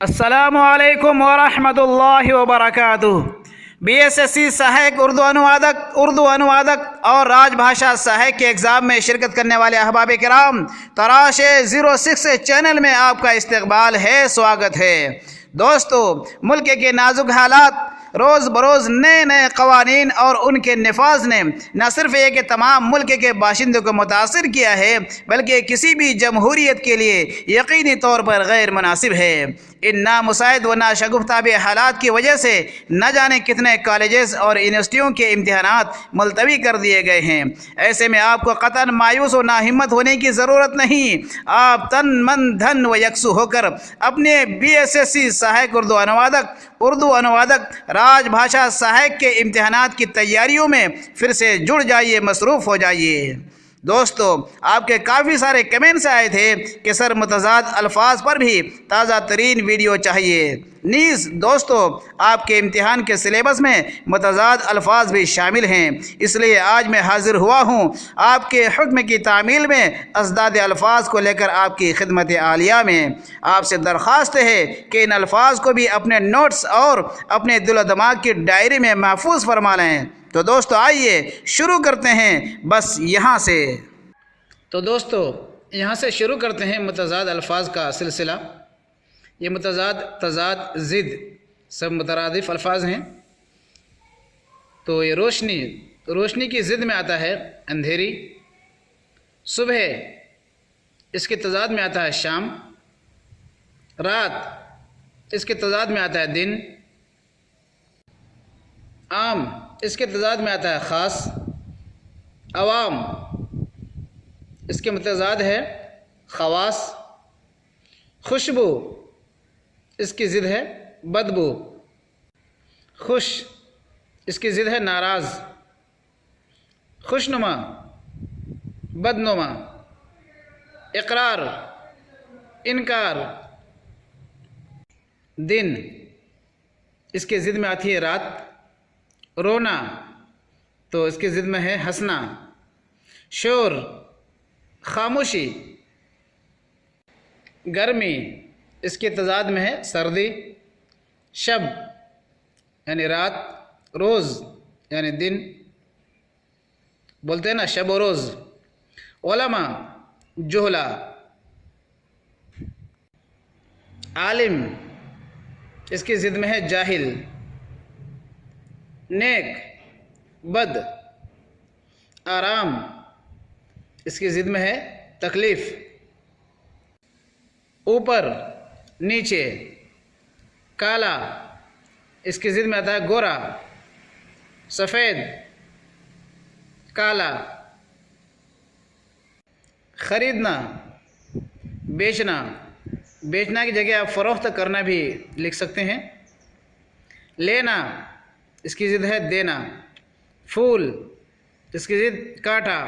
अस्सलामुअलैकुम वरहमतुल्लाहि वबरकातुहू। BSSC सहायक उर्दू अनुवादक और राजभाषा सहायक के एग्ज़ाम में शिरकत करने वाले अहबाब किराम, तराशे 06 चैनल में आपका इस्तकबाल है, स्वागत है। दोस्तों, मुल्क के नाजुक हालात, रोज़ बरोज़ नए नए कवानीन और उनके नफाज ने न सिर्फ ये कि तमाम मुल्क के बाशिंदों को मुतासिर किया है, बल्कि किसी भी जमहूरियत के लिए यकीनी तौर पर गैर मुनासिब है। इन नामुसाइद व नाशगुफ्ताब हालात की वजह से न जाने कितने कॉलेजेस और यूनिवर्सिटियों के इम्तहानात मुलतवी कर दिए गए हैं। ऐसे में आपको कतन मायूस और नाहिम्मत होने की ज़रूरत नहीं। आप तन मन धन व यकसू होकर अपने BSSC सहायक उर्दू अनुवादक राजभाषा सहायक के इम्तहानात की तैयारियों में फिर से जुड़ जाइए, मसरूफ़ हो जाइए। दोस्तों, आपके काफ़ी सारे कमेंट्स आए थे कि सर मुतज़ाद अल्फाज पर भी ताज़ा तरीन वीडियो चाहिए। नीज़ दोस्तों, आपके इम्तिहान के सिलेबस में मुतज़ाद अल्फाज भी शामिल हैं, इसलिए आज मैं हाज़िर हुआ हूँ आपके हुक्म की तामील में अज़दाद अल्फाज को लेकर आपकी खिदमत आलिया में। आपसे दरख्वास्त है कि इन अल्फाज को भी अपने नोट्स और अपने दिल दिमाग की डायरी में महफूज फरमा लें। तो दोस्तों, आइए शुरू करते हैं बस यहाँ से। तो दोस्तों, यहाँ से शुरू करते हैं मुतज़ाद अल्फाज का सिलसिला। ये मुतज़ाद, तज़ाद, ज़िद सब मुतरादिफ अल्फाज हैं। तो ये रोशनी की ज़िद में आता है अंधेरी। सुबह इसके तज़ाद में आता है शाम। रात इसके तज़ाद में आता है दिन। आम इसके तज़ाद में आता है ख़ास। अवाम इसके मुतज़ाद है ख़वास। खुशबू इसकी ज़िद है बदबू। खुश इसकी ज़िद है नाराज़। खुशनुमा बदनुमा। इक़रार इनकार। दिन इसके ज़िद में आती है रात। रोना तो इसकी ज़िद में है हंसना। शोर खामोशी। गर्मी इसके तज़ाद में है सर्दी। शब यानी रात। रोज़ यानी दिन, बोलते हैं ना शब व रोज़। उलमा जुहला। आलिम इसकी ज़िद में है जाहिल। नेक बद। आराम इसकी ज़िद में है तकलीफ़। ऊपर नीचे। काला इसकी ज़िद में आता है गोरा। सफ़ेद काला। ख़रीदना बेचना। बेचना की जगह आप फ़रोख्त करना भी लिख सकते हैं। लेना इसकी ज़िद है देना। फूल इसकी ज़िद कांटा।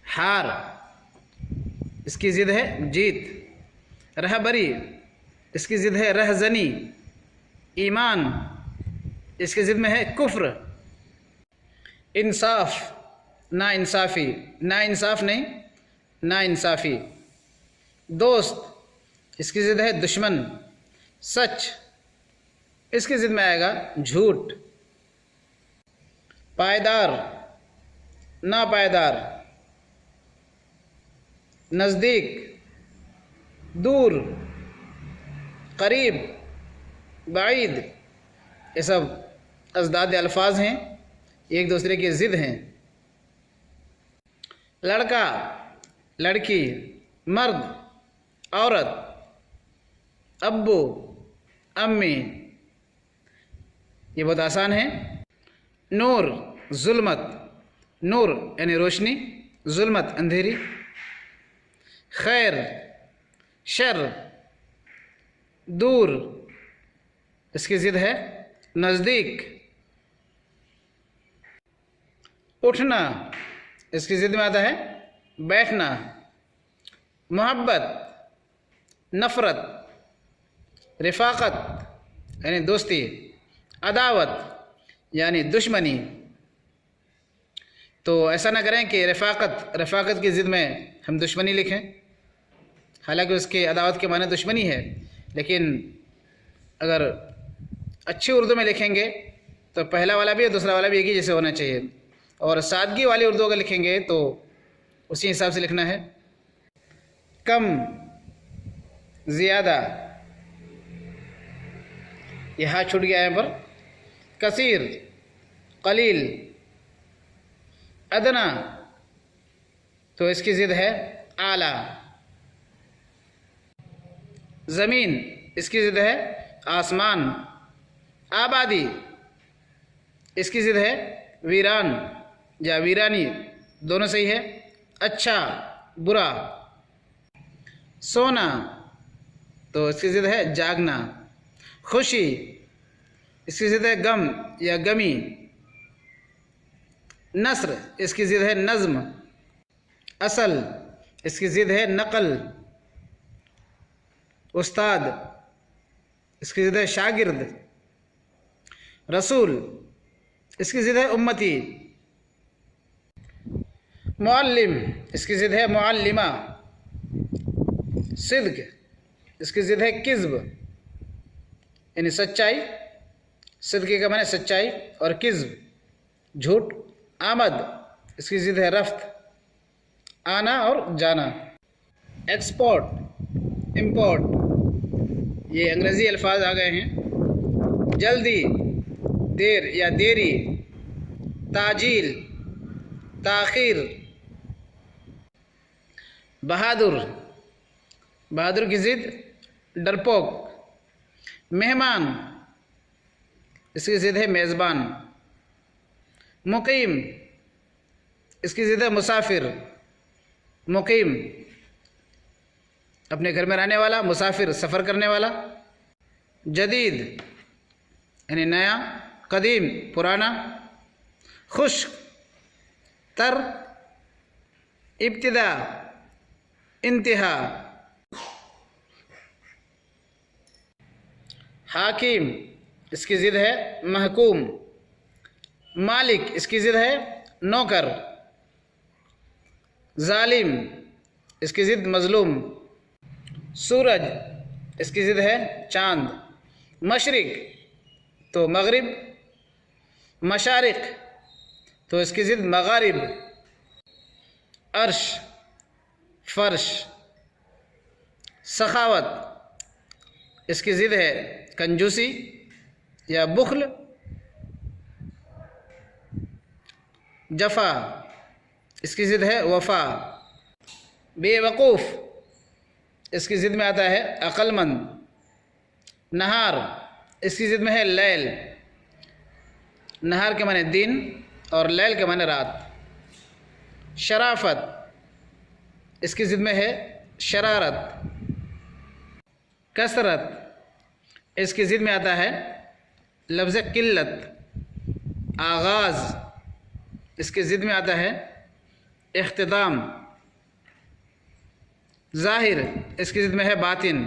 हार इसकी ज़िद है जीत। रहबरी इसकी ज़िद है रहज़नी। ईमान इसकी ज़िद में है कुफ्र। इंसाफ ना इंसाफ़ी। ना इंसाफ नहीं, ना इंसाफ़ी। दोस्त इसकी ज़िद है दुश्मन। सच इसकी ज़िद में आएगा झूठ। पायदार नापायदार। नज़दीक दूर। करीब बाईद। ये सब अज़दाद अल्फाज हैं, एक दूसरे की ज़िद हैं। लड़का लड़की। मर्द औरत। अब्बू अम्मी। ये बहुत आसान है। नूर जुल्मत। नूर यानी रोशनी। जुल्मत अंधेरी। खैर शर। दूर इसकी ज़िद है नज़दीक। उठना इसकी ज़िद में आता है बैठना। मोहब्बत नफ़रत। रिफ़ाक़त यानी दोस्ती। अदावत यानी दुश्मनी। तो ऐसा ना करें कि रफ़ाक़त की ज़िद में हम दुश्मनी लिखें। हालांकि उसके अदावत के माने दुश्मनी है, लेकिन अगर अच्छी उर्दू में लिखेंगे तो पहला वाला भी और दूसरा वाला भी एक ही जैसे होना चाहिए, और सादगी वाली उर्दू अगर लिखेंगे तो उसी हिसाब से लिखना है। कम, ज़्यादा, यहाँ छूट गया यहाँ पर। कसीर, कलील, अदना, तो इसकी ज़िद है आला। ज़मीन, इसकी ज़िद है आसमान। आबादी, इसकी ज़िद है वीरान या वीरानी, दोनों सही है। अच्छा, बुरा। सोना, तो इसकी ज़िद है जागना। खुशी, इसकी ज़िद है गम या गमी। नस्र, इसकी ज़िद है नज़्म। असल, इसकी ज़िद है नक़ल। उस्ताद, इसकी ज़िद है शागिर्द। रसूल, इसकी ज़िद है उम्मती। मुअल्लिम, इसकी ज़िद है मुअल्लिमा। सिद्क, इसकी ज़िद है किज़्ब यानी सच्चाई। सिद्क का माने सच्चाई और किज़्ब झूठ। आमद, इसकी ज़िद है रफ्त, आना और जाना। एक्सपोर्ट, इम्पोर्ट, ये अंग्रेज़ी अल्फाज आ गए हैं। जल्दी, देर या देरी। ताजील, ताख़ीर। बहादुर, बहादुर की ज़िद डरपोक। मेहमान, इसकी ज़िद है मेज़बान। मुकीम, इसकी ज़िद है मुसाफिर। मुकीम, अपने घर में रहने वाला। मुसाफिर, सफ़र करने वाला। जदीद यानी नया। कदीम, पुराना। खुश्क, तर। इब्तिदा, इंतहा। हाकिम, इसकी ज़िद है महकूम। मालिक, इसकी ज़िद है नौकर। जालिम, इसकी ज़िद मज़लूम। सूरज, इसकी ज़िद है चाँद। मशरिक, तो मगरिब। मशारिक, तो इसकी ज़िद मगारिब। अर्श, फ़र्श। सखावत, इसकी ज़िद है कंजूसी या बुख्ल। जफ़ा, इसकी ज़िद है वफ़ा। बेवकूफ़, इसकी ज़िद में आता है अक़लमंद। नहार, इसकी ज़िद में है लैल। नहार के माने दिन और लैल के माने रात। शराफत, इसकी ज़िद में है शरारत। कसरत, इसकी ज़िद में आता है लफ्ज़ किल्लत। आगाज़, इसकी ज़िद में आता है इख्तिताम। ज़ाहिर, इसकी ज़िद में है बातिन।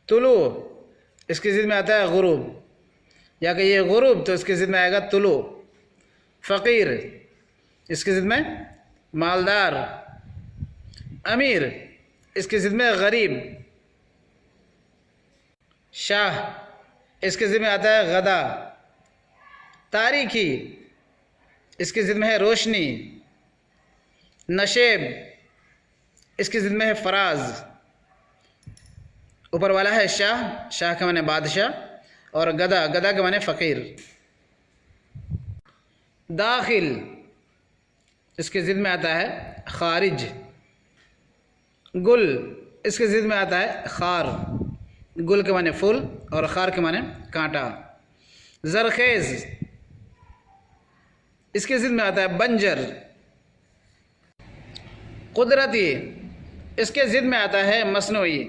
तुलू, इसकी ज़िद में आता है गुरूब, या कि ये गुरूब तो इसकी ज़िद में आएगा तुलू। फ़कीर, इसकी ज़िद में मालदार। अमीर, इसकी ज़िद में गरीब। शाह, इसकी ज़िद में आता है गदा। तारीखी, इसकी ज़िद में है रोशनी। नशेब, इसकी ज़िद में है फराज। ऊपर वाला है शाह, शाह के माने बादशाह, और गदा, गदा के माने फ़कीर। दाखिल, इसकी ज़िद में आता है खारिज। गुल, इसकी ज़िद में आता है खार। गुल के माने फूल और खार के माने कांटा। ज़रखेज़, इसकी ज़िद में आता है बंजर। कुदरती, इसके ज़िद में आता है मसनूई।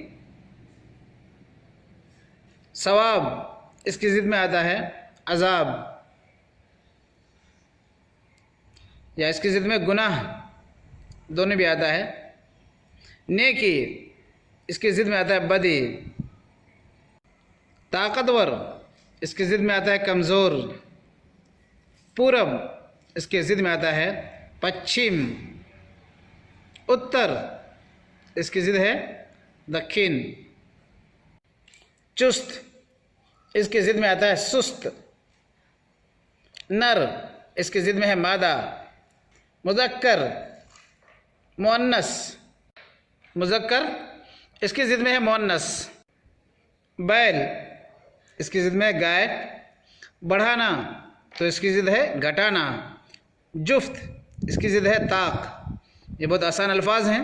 सवाब, इसकी ज़िद में आता है अज़ाब, या इसकी ज़िद में गुनाह, दोनों भी आता है। नेकी, इसकी ज़िद में आता है बदी। ताकतवर, इसकी ज़िद में आता है कमज़ोर। पूरब, इसके ज़िद में आता है पश्चिम। उत्तर, इसकी ज़िद है दक्षिण। चुस्त, इसकी ज़िद में आता है सुस्त। नर, इसकी ज़िद में है मादा। मुज़क्कर, मुअन्नस। मुज़क्कर, इसकी ज़िद में है मुअन्नस। बैल, इसकी ज़िद में है गाय। बढ़ाना, तो इसकी ज़िद है घटाना। जुफ्त, इसकी ज़िद है ताक। ये बहुत आसान अल्फाज हैं।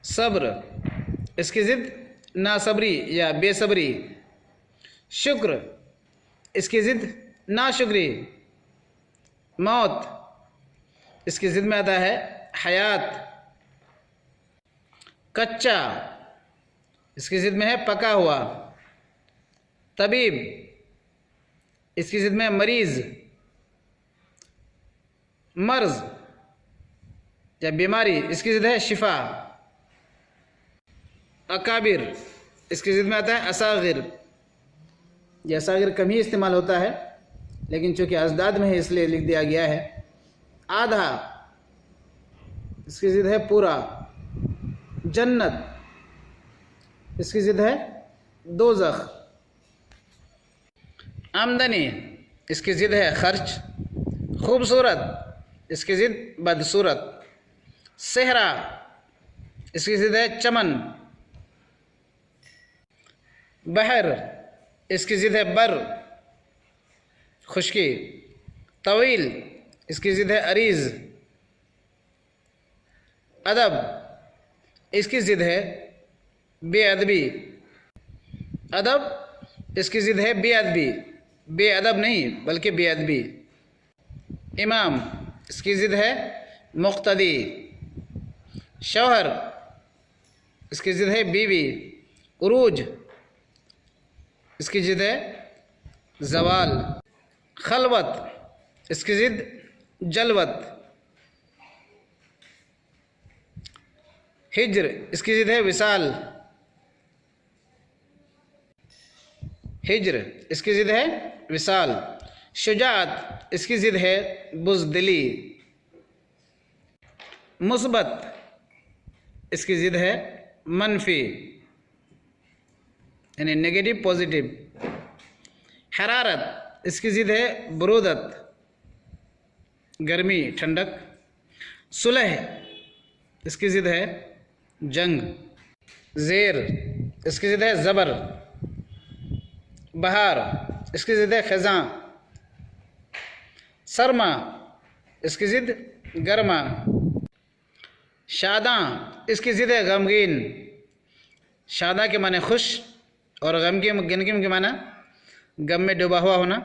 सब्र, इसकी ज़िद नासब्री या बेसब्री। शुक्र, इसकी ज़िद नाशुक्री। मौत, इसकी ज़िद में आता है हयात। कच्चा, इसकी ज़िद में है पका हुआ। तबीब, इसकी ज़िद में है मरीज़। मर्ज़ या बीमारी, इसकी ज़िद है शिफा। अकाबिर, इसकी ज़िद में आता है असागिर। यह असागिर कम ही इस्तेमाल होता है, लेकिन चूँकि अजदाद में है इसलिए लिख दिया गया है। आधा, इसकी ज़िद है पूरा। जन्नत, इसकी ज़िद है दोज़ख। आमदनी, इसकी ज़िद है खर्च। खूबसूरत, इसकी ज़िद बदसूरत। सेहरा, इसकी ज़िद है चमन। बहर, इसकी ज़िद है बर, खुशकी। तवील, इसकी ज़िद है अरीज़। अदब, इसकी ज़िद है बेअदबी। अदब, इसकी ज़िद है बेअदबी। बेअदब नहीं बल्कि बेअदबी। इमाम, इसकी ज़िद है मुक्तदी। शौहर, इसकी ज़िद है बीवी। उरूज, इसकी ज़िद है ज़वाल। खलवत, इसकी ज़िद जलवत। हिज्र, इसकी ज़िद है विसाल। हिज्र, इसकी ज़िद है विसाल। शुजाअत, इसकी ज़िद है बुज़दिली। मुस्बत, इसकी ज़िद है मनफी यानी नेगेटिव पॉजिटिव। हरारत, इसकी ज़िद है बरूदत, गर्मी ठंडक। सुलह, इसकी ज़िद है जंग। ज़ेर, इसकी ज़िद है ज़बर। बहार, इसकी ज़िद है ख़ज़ां। सरमा, इसकी ज़िद गर्मा। शादां, इसकी ज़िद है गमगीन। शादा के माने खुश और गमगीन के माना गम में डूबा हुआ होना।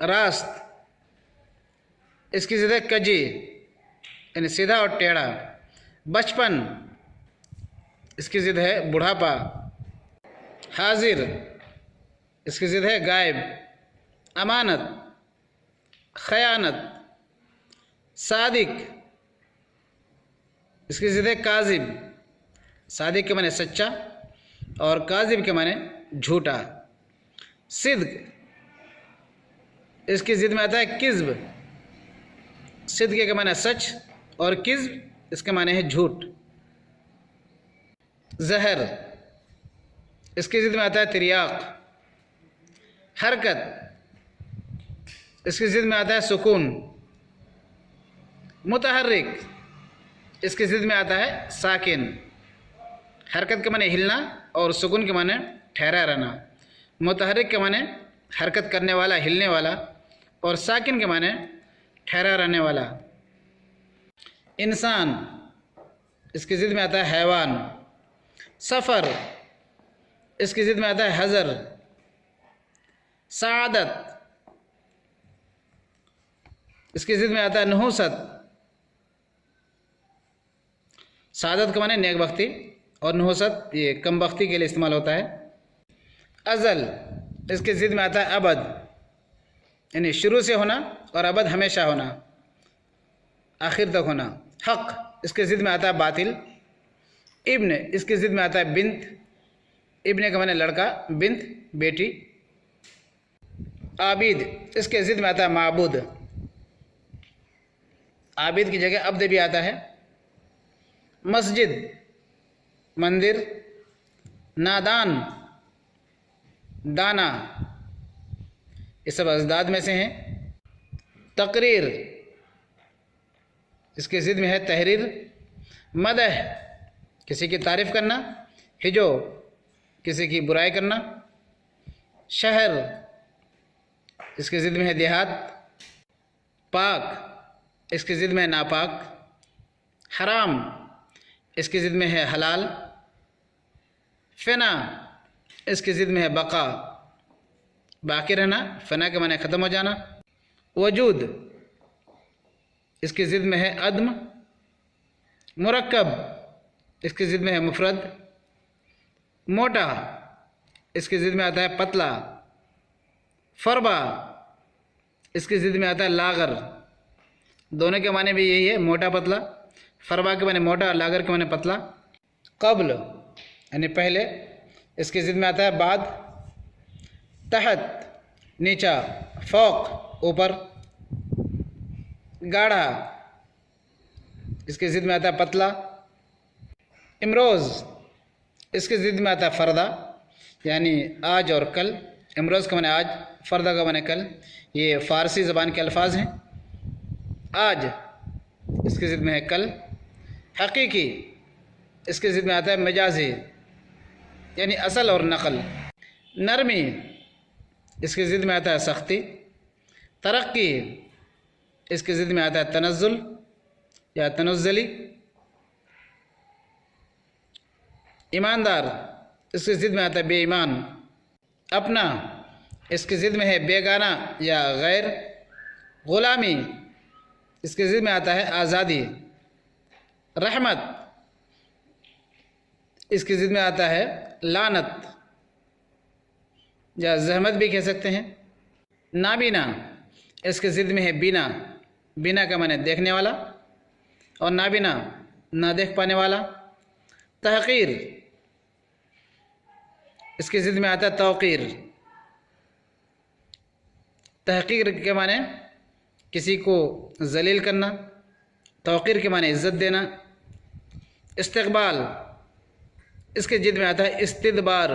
रास्त, इसकी ज़िद है कजी यानी सीधा और टेढ़ा। बचपन, इसकी ज़िद है बुढ़ापा। हाजिर, इसकी ज़िद है गायब। अमानत, खयानत। सादिक, इसकी ज़िद है काजिब। सादिक के माने सच्चा और काजिब के माने झूठा। सिद्क, इसकी ज़िद में आता है किज़्ब। सिद्क के माने सच और किज़्ब इसके माने है झूठ। जहर, इसकी ज़िद में आता है तिर्याक। हरकत, इसकी ज़िद में आता है सुकून। मुतहर्रिक, इसकी ज़िद में आता है साकिन। हरकत के माने हिलना और सुकून के माने ठहरा रहना। मुतहर्रिक के माने हरकत करने वाला, हिलने वाला, और साकिन के माने ठहरा रहने वाला। इंसान, इसकी ज़िद में आता है हैवान। सफ़र, इसकी ज़िद में आता है हज़र। सआदत, इसकी ज़िद में आता है नहुसत। सआदत के माने नेक बख्ती और नहुसत ये कम बख्ती के लिए इस्तेमाल होता है। अज़ल, इसकी ज़िद में आता है अबद यानी शुरू से होना और अबद हमेशा होना, आखिर तक होना। हक़, इसके ज़िद में आता है बातिल। इब्न, इसकी ज़िद में आता है बिन्त। इब्न का माने लड़का, बिन्त बेटी। आबिद, इसके ज़िद में आता है माबूद। आबिद की जगह अब्द भी आता है। मस्जिद, मंदिर। नादान, दाना, ये सब अजदाद में से हैं। तकरीर, इसके ज़िद में है तहरीर। मदह, किसी की तारीफ़ करना। हिजो, किसी की बुराई करना। शहर, इसके ज़िद में है देहात। पाक, इसके ज़िद में है नापाक। हराम, इसकी ज़िद में है हलाल। फ़ना, इसकी ज़िद में है बका, बाकी रहना। फ़ना के माने ख़त्म हो जाना। वजूद, इसकी ज़िद में है अदम। मुरक्कब, इसकी ज़िद में है मुफरद। मोटा, इसकी ज़िद में आता है पतला। फरबा, इसकी ज़िद में आता है लागर। दोनों के माने भी यही है, मोटा पतला। फरबा के माने मोटा, लागर के माने पतला। कब्ल यानी पहले, इसकी ज़िद में आता है बाद। तहत, नीचा। फौक, ऊपर। गाढ़ा, इसकी ज़िद में आता है पतला। इमरोज़, इसकी ज़िद में आता है फ़रदा, यानी आज और कल। इमरोज़ का माने आज, फ़रदा का माने कल। ये फ़ारसी ज़बान के अल्फाज हैं। आज, इसकी ज़िद में है कल। हकीकी, इसकी ज़िद में आता है मजाजी, यानी असल और नकल। नरमी, इसकी ज़िद में आता है सख्ती। तरक्की, इसकी ज़िद में आता है तनज़्ज़ुल या तनज़्ज़ुली। ईमानदार, इसकी ज़िद में आता है बेईमान। अपना, इसकी ज़िद में है बेगाना या गैर। ग़ुलामी, इसकी ज़िद में आता है आज़ादी। रहमत, इसकी ज़िद में आता है लानत या जहमत भी कह सकते हैं। नाबीना, इसके ज़िद में है बीना। बीना का माने देखने वाला, और नाबीना ना देख पाने वाला। तहक़ीर, इसकी ज़िद में आता है तौक़ीर। तहक़ीर के माने किसी को जलील करना। तौक़ीर के माने इज़्ज़त देना। इस्तक़बाल, इसके ज़िद में आता है इस्तिदबार।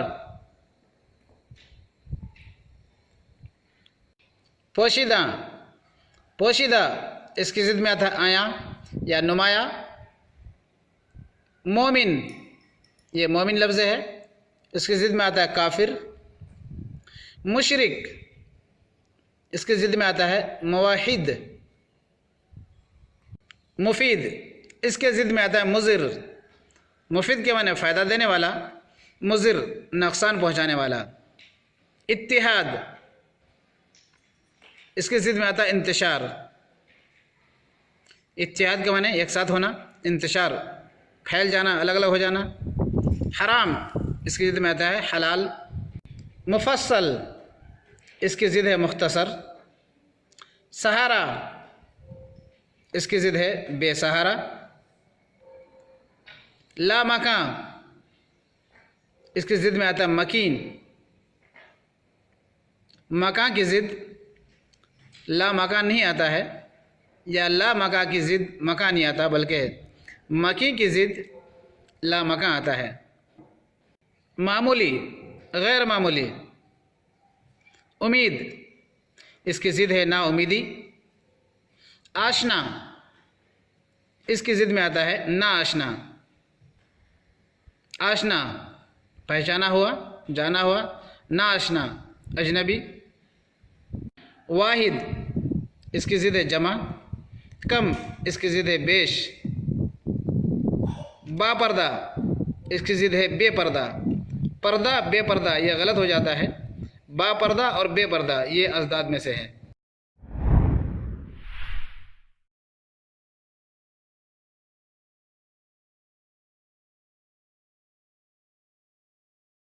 पोशीदा, पोशीदा, इसकी ज़िद में आता है आया या नुमाया। मोमिन, ये मोमिन लफ्ज़ है, इसकी ज़िद में आता है काफिर। मुशरिक, इसकी ज़िद में आता है मुवाहिद। मुफीद, इसके ज़िद में आता है मुज़िर। मुफीद के माने फ़ायदा देने वाला, मुज़िर नुकसान पहुँचाने वाला। इत्तिहाद, इसके ज़िद में आता है इंतशार। इत्तिहाद के माने एक साथ होना, इंतशार फैल जाना, अलग अलग हो जाना। हराम, इसकी ज़िद में आता है हलाल। मुफस्सल, इसकी ज़िद है मुख्तसर। सहारा, इसकी ज़िद है बेसहारा। लामकान, इसकी ज़िद में आता है मकीन। मकान की ज़िद लामकान नहीं आता है, या लामकान की ज़िद मकान नहीं आता, बल्कि मकीन की ज़िद लामकान आता है। मामूली, गैर मामूली। उम्मीद, इसकी ज़िद है नाउमीदी। आशना, इसकी ज़िद में आता है ना आशना। आशना पहचाना हुआ, जाना हुआ। ना आशना अजनबी। वाहिद, इसकी ज़िद है जमा। कम, इसकी ज़िद है बेश। बापर्दा, इसकी ज़िद है बेपर्दा। पर्दा बेपर्दा ये गलत हो जाता है। बापर्दा और बेपर्दा ये अजदाद में से है।